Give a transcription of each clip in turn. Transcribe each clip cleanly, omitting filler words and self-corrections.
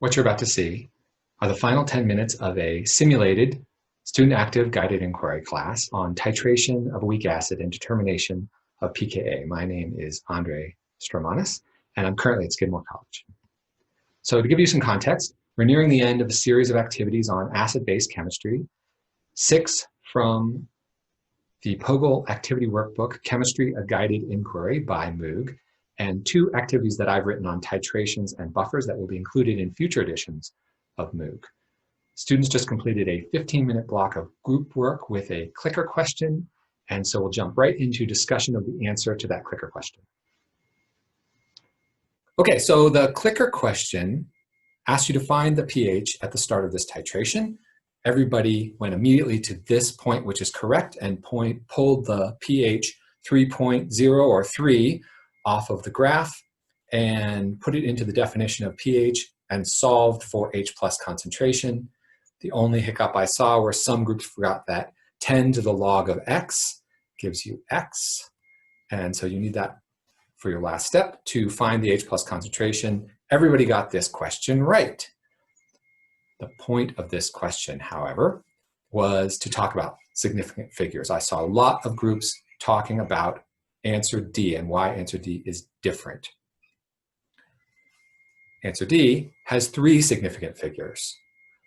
What you're about to see are the final 10 minutes of a simulated student-active guided inquiry class on titration of a weak acid and determination of pKa. My name is Straumanis, and I'm currently at Skidmore College. So to give you some context, we're nearing the end of a series of activities on acid-base chemistry, 6 from the POGIL activity workbook, Chemistry, a Guided Inquiry by Moog, and 2 activities that I've written on titrations and buffers that will be included in future editions of Moog. Students just completed a 15-minute block of group work with a clicker question, and so we'll jump right into discussion of the answer to that clicker question. Okay, so the clicker question asks you to find the pH at the start of this titration. Everybody went immediately to this point, which is correct, and pulled the pH 3.0 or 3 off of the graph and put it into the definition of pH and solved for H+ concentration. The only hiccup I saw were some groups forgot that 10 to the log of x gives you x. And so you need that for your last step to find the H+ concentration. Everybody got this question right. The point of this question, however, was to talk about significant figures. I saw a lot of groups talking about answer D and why answer D is different. Answer D has 3 significant figures.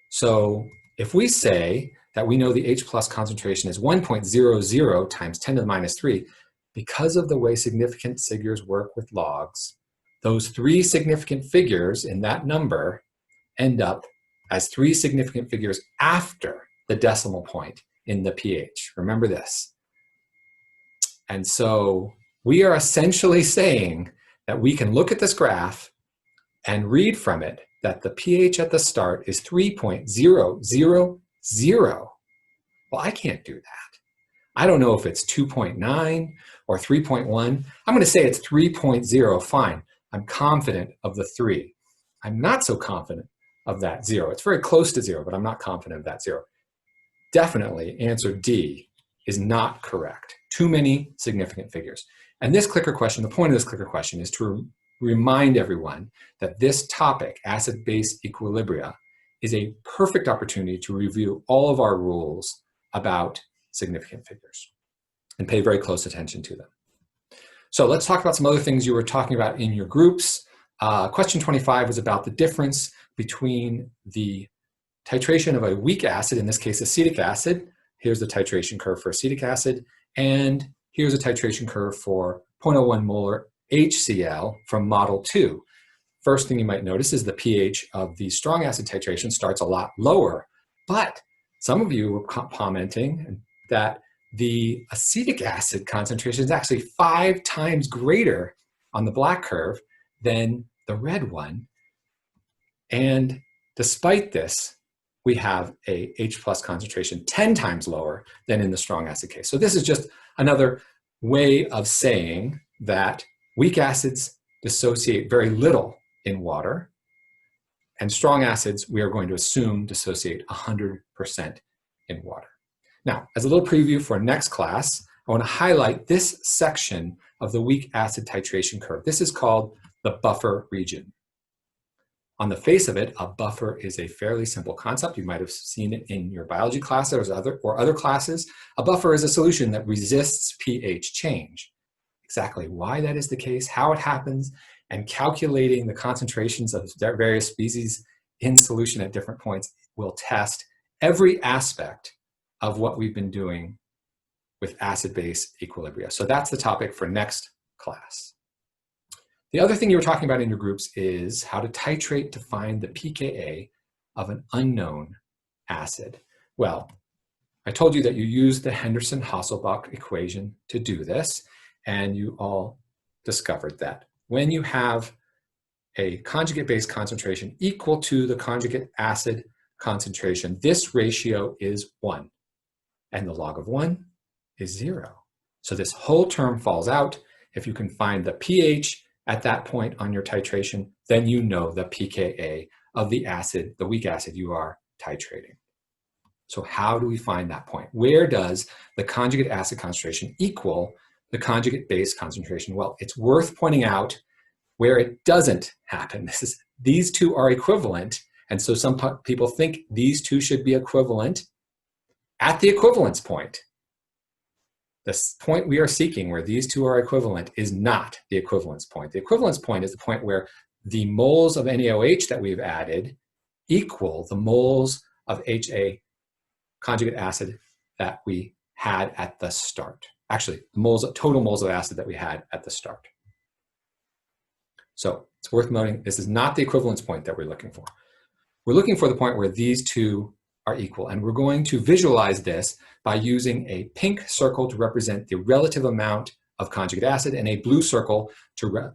So if we say that we know the H+ concentration is 1.00 times 10 to the minus 3, because of the way significant figures work with logs, those 3 significant figures in that number end up as 3 significant figures after the decimal point in the pH. Remember this. And so we are essentially saying that we can look at this graph and read from it that the pH at the start is 3.000. Well, I can't do that. I don't know if it's 2.9 or 3.1. I'm going to say it's 3.0. Fine. I'm confident of the 3. I'm not so confident of that 0. It's very close to 0, but I'm not confident of that 0. Definitely, answer D is not correct. Too many significant figures. And this clicker question, the point of this clicker question is to remind everyone that this topic, acid-base equilibria, is a perfect opportunity to review all of our rules about significant figures and pay very close attention to them. So let's talk about some other things you were talking about in your groups. Question 25 was about the difference between the titration of a weak acid, in this case acetic acid. Here's the titration curve for acetic acid, and here's a titration curve for 0.01 molar HCl from model 2. First thing you might notice is the pH of the strong acid titration starts a lot lower, but some of you were commenting that the acetic acid concentration is actually 5 times greater on the black curve than the red one. And despite this, we have a H+ concentration 10 times lower than in the strong acid case. So this is just another way of saying that weak acids dissociate very little in water, and strong acids we are going to assume dissociate 100% in water. Now, as a little preview for next class, I want to highlight this section of the weak acid titration curve. This is called the buffer region. On the face of it, a buffer is a fairly simple concept. You might have seen it in your biology class or other classes. A buffer is a solution that resists pH change. Exactly why that is the case, how it happens, and calculating the concentrations of various species in solution at different points will test every aspect of what we've been doing with acid-base equilibria. So that's the topic for next class. The other thing you were talking about in your groups is how to titrate to find the pKa of an unknown acid. Well, I told you that you use the Henderson-Hasselbalch equation to do this, and you all discovered that when you have a conjugate base concentration equal to the conjugate acid concentration, this ratio is 1, and the log of 1 is 0. So this whole term falls out. If you can find the pH at that point on your titration, then you know the pKa of the acid, the weak acid you are titrating. So how do we find that point? Where does the conjugate acid concentration equal the conjugate base concentration? Well, it's worth pointing out where it doesn't happen. This is these two are equivalent, and so some people think these two should be equivalent at the equivalence point. The point we are seeking where these two are equivalent is not the equivalence point. The equivalence point is the point where the moles of NaOH that we've added equal the moles of HA conjugate acid that we had at the start. Actually, the total moles of acid that we had at the start. So it's worth noting, this is not the equivalence point that we're looking for. We're looking for the point where these two are equal, and we're going to visualize this by using a pink circle to represent the relative amount of conjugate acid and a blue circle to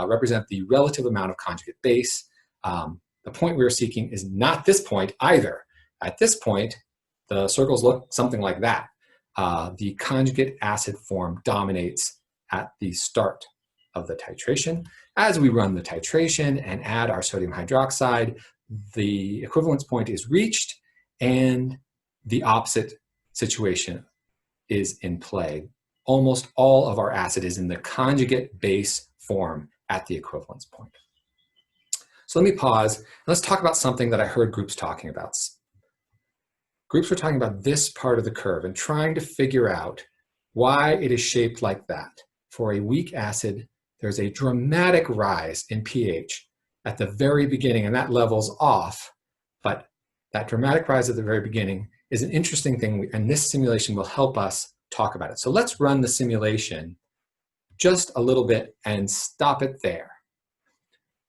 represent the relative amount of conjugate base. The point we're seeking is not this point either. At this point, the circles look something like that. The conjugate acid form dominates at the start of the titration. As we run the titration and add our sodium hydroxide, the equivalence point is reached and the opposite situation is in play. Almost all of our acid is in the conjugate base form at the equivalence point. So let me pause and let's talk about something that I heard groups talking about. Groups were talking about this part of the curve and trying to figure out why it is shaped like that. For a weak acid, there's a dramatic rise in pH at the very beginning, and that levels off. But that dramatic rise at the very beginning is an interesting thing, and this simulation will help us talk about it. So let's run the simulation just a little bit and stop it there.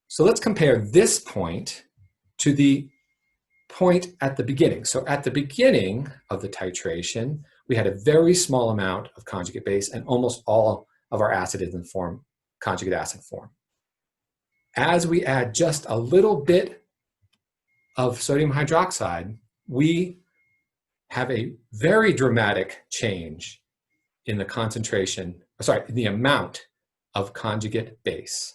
So let's compare this point to the point at the beginning. So at the beginning of the titration, we had a very small amount of conjugate base, and almost all of our acid is in form, conjugate acid form. As we add just a little bit of sodium hydroxide, we have a very dramatic change in the concentration, in the amount of conjugate base.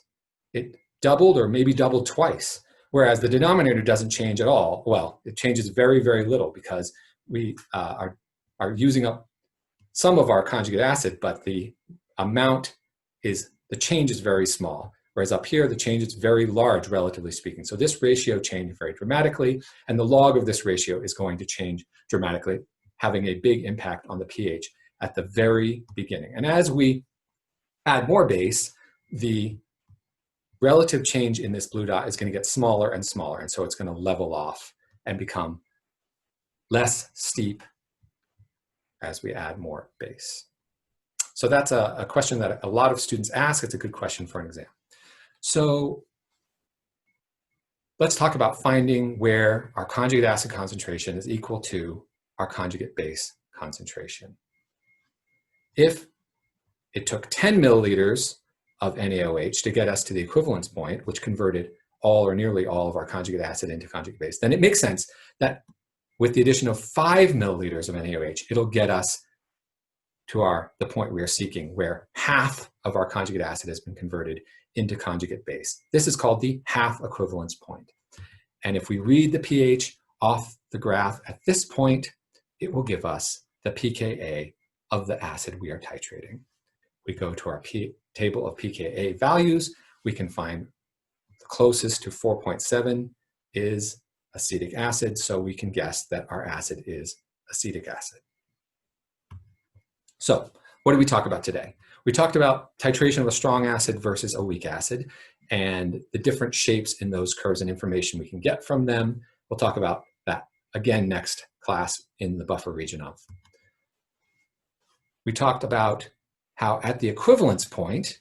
It doubled or maybe doubled twice, whereas the denominator doesn't change at all. Well, it changes very, very little because we are using up some of our conjugate acid, but the change is very small. Whereas up here, the change is very large, relatively speaking. So this ratio changed very dramatically, and the log of this ratio is going to change dramatically, having a big impact on the pH at the very beginning. And as we add more base, the relative change in this blue dot is going to get smaller and smaller, and so it's going to level off and become less steep as we add more base. So that's a question that a lot of students ask. It's a good question for an exam. So let's talk about finding where our conjugate acid concentration is equal to our conjugate base concentration. If it took 10 milliliters of NaOH to get us to the equivalence point, which converted all or nearly all of our conjugate acid into conjugate base, then it makes sense that with the addition of 5 milliliters of NaOH, it'll get us to the point we are seeking, where half of our conjugate acid has been converted into conjugate base. This is called the half equivalence point. And if we read the pH off the graph at this point, it will give us the pKa of the acid we are titrating. We go to our table of pKa values. We can find the closest to 4.7 is acetic acid, so we can guess that our acid is acetic acid. So what did we talk about today? We talked about titration of a strong acid versus a weak acid and the different shapes in those curves and information we can get from them. We'll talk about that again next class in the buffer region of. We talked about how at the equivalence point,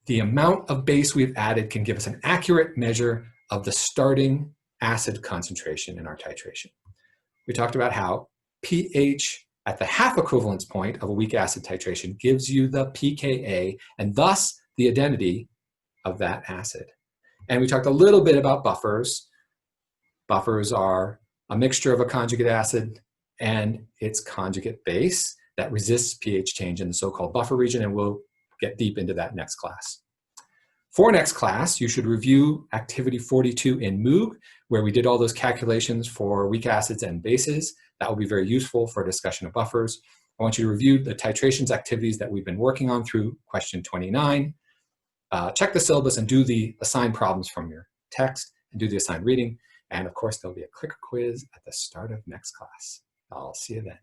the amount of base we've added can give us an accurate measure of the starting acid concentration in our titration. We talked about how pH at the half equivalence point of a weak acid titration gives you the pKa and thus the identity of that acid. And we talked a little bit about buffers. Buffers are a mixture of a conjugate acid and its conjugate base that resists pH change in the so-called buffer region, and we'll get deep into that next class. For next class, you should review activity 42 in Moog, where we did all those calculations for weak acids and bases. That will be very useful for a discussion of buffers. I want you to review the titrations activities that we've been working on through question 29. Check the syllabus and do the assigned problems from your text. and do the assigned reading. And of course, there'll be a clicker quiz at the start of next class. I'll see you then.